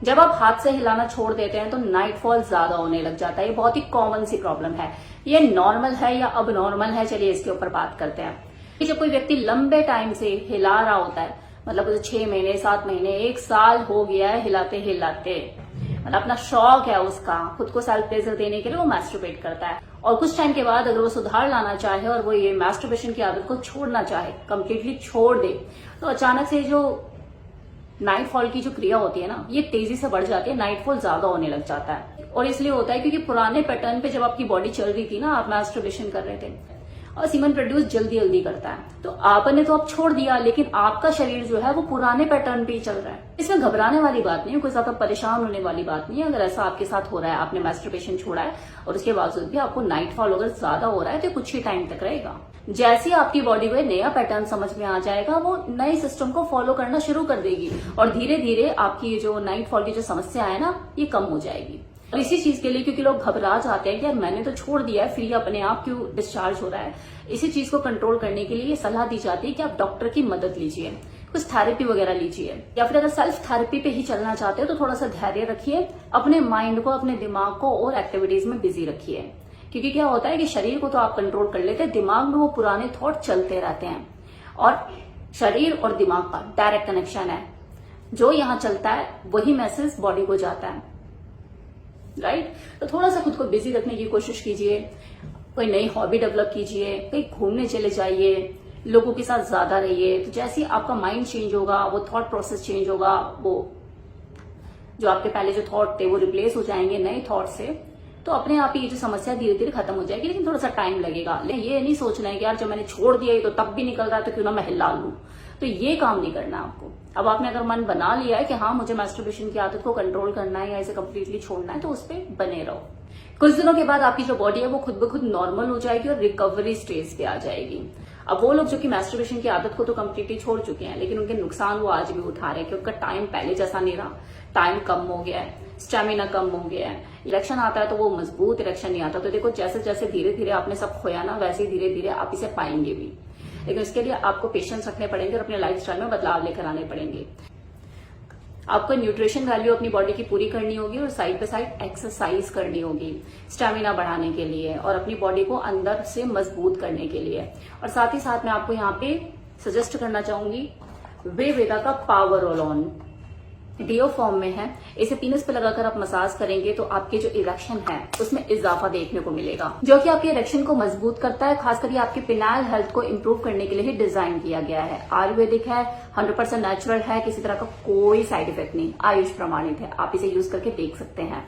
जब आप हाथ से हिलाना छोड़ देते हैं तो नाइटफॉल ज्यादा होने लग जाता है। ये बहुत ही कॉमन सी प्रॉब्लम है। ये नॉर्मल है या अब नॉर्मल है, चलिए इसके ऊपर बात करते हैं। जब कोई व्यक्ति लंबे टाइम से हिला रहा होता है, मतलब उसे 6 महीने 7 महीने 1 साल हो गया है हिलाते हिलाते, मतलब अपना शौक है उसका, खुद को सेल्फ प्लेजर देने के लिए वो मैस्टरबेट करता है, और कुछ टाइम के बाद अगर वो सुधार लाना चाहे और वो ये मैस्टरबेशन की आदत को छोड़ना चाहे, कंप्लीटली छोड़ दे, तो अचानक से जो नाइटफॉल की जो क्रिया होती है ना, ये तेजी से बढ़ जाती है, नाइटफॉल ज्यादा होने लग जाता है। और इसलिए होता है क्योंकि पुराने पैटर्न पे जब आपकी बॉडी चल रही थी ना, आप मैस्टरबेशन कर रहे थे, और सीमन प्रोड्यूस जल्दी जल्दी करता है, तो आपने तो अब छोड़ दिया, लेकिन आपका शरीर जो है वो पुराने पैटर्न पे ही चल रहा है। इसमें घबराने वाली बात नहीं है, कोई ज्यादा परेशान होने वाली बात नहीं है। अगर ऐसा आपके साथ हो रहा है, आपने मैस्टरबेशन छोड़ा है और उसके बावजूद भी आपको नाइटफॉल अगर ज्यादा हो रहा है, तो कुछ ही टाइम तक रहेगा। जैसे ही आपकी बॉडी को नया पैटर्न समझ में आ जाएगा, वो नए सिस्टम को फॉलो करना शुरू कर देगी, और धीरे धीरे आपकी जो नाइटफॉल की जो समस्या है ना, ये कम हो जाएगी। और इसी चीज के लिए, क्योंकि लोग घबरा जाते हैं कि यार मैंने तो छोड़ दिया है, फिर ये अपने आप क्यों डिस्चार्ज हो रहा है, इसी चीज को कंट्रोल करने के लिए ये सलाह दी जाती है कि आप डॉक्टर की मदद लीजिए, कुछ थेरेपी वगैरह लीजिए, या फिर अगर सेल्फ थेरेपी पे ही चलना चाहते हो तो थोड़ा सा धैर्य रखिए, अपने माइंड को, अपने दिमाग को और एक्टिविटीज में बिजी रखिए। क्योंकि क्या होता है कि शरीर को तो आप कंट्रोल कर लेते हैं, दिमाग में वो पुराने थॉट चलते रहते हैं, और शरीर और दिमाग का डायरेक्ट कनेक्शन है। जो यहाँ चलता है वही मैसेज बॉडी को जाता है, राइट। तो थोड़ा सा खुद को बिजी रखने की कोशिश कीजिए, कोई नई हॉबी डेवलप कीजिए, कहीं घूमने चले जाइए, लोगों के साथ ज्यादा रहिए। तो जैसे ही आपका माइंड चेंज होगा, वो थॉट प्रोसेस चेंज होगा, वो जो आपके पहले जो थॉट थे वो रिप्लेस हो जाएंगे नए थॉट से, तो अपने आप ही ये जो समस्या धीरे धीरे खत्म हो जाएगी। लेकिन थोड़ा सा टाइम लगेगा। ये नहीं सोचना है कि यार जब मैंने छोड़ दिया ये तो तब भी निकल रहा है, तो क्यों ना मैं हिला लूं। तो ये काम नहीं करना आपको। अब आपने अगर मन बना लिया है कि हाँ मुझे मैस्टरबेशन की आदत को कंट्रोल करना है या इसे कंप्लीटली छोड़ना है, तो उस पर बने रहो। कुछ दिनों के बाद आपकी जो बॉडी है वो खुद ब खुद नॉर्मल हो जाएगी और रिकवरी स्टेज पे आ जाएगी। अब वो लोग जो कि मैस्टरबेशन की आदत को तो कंप्लीटली छोड़ चुके हैं, लेकिन उनके नुकसान वो आज भी उठा रहे हैं कि उनका टाइम पहले जैसा नहीं रहा, टाइम कम हो गया है, स्टेमिना कम हो गया है, इरेक्शन आता है तो वो मजबूत इरेक्शन नहीं आता। तो देखो जैसे जैसे धीरे धीरे आपने सब खोया ना, वैसे ही धीरे धीरे आप इसे पाएंगे भी, लेकिन इसके लिए आपको पेशेंस रखने पड़ेंगे और अपने लाइफस्टाइल में बदलाव लेकर आने पड़ेंगे। आपको न्यूट्रिशन वैल्यू अपनी बॉडी की पूरी करनी होगी और साइड बाय साइड एक्सरसाइज करनी होगी स्टेमिना बढ़ाने के लिए और अपनी बॉडी को अंदर से मजबूत करने के लिए। और साथ ही साथ मैं आपको यहाँ पे सजेस्ट करना चाहूंगी वेदा का power roll on, deo form में है। इसे पीनस पे लगाकर आप मसाज करेंगे तो आपके जो इरेक्शन है उसमें इजाफा देखने को मिलेगा, जो कि आपके इरेक्शन को मजबूत करता है। खासकर ये आपकी पिनाइल हेल्थ को इंप्रूव करने के लिए ही डिजाइन किया गया है। आयुर्वेदिक है, 100% नेचुरल है, किसी तरह का कोई साइड इफेक्ट नहीं, आयुष प्रमाणित है। आप इसे यूज करके देख सकते हैं।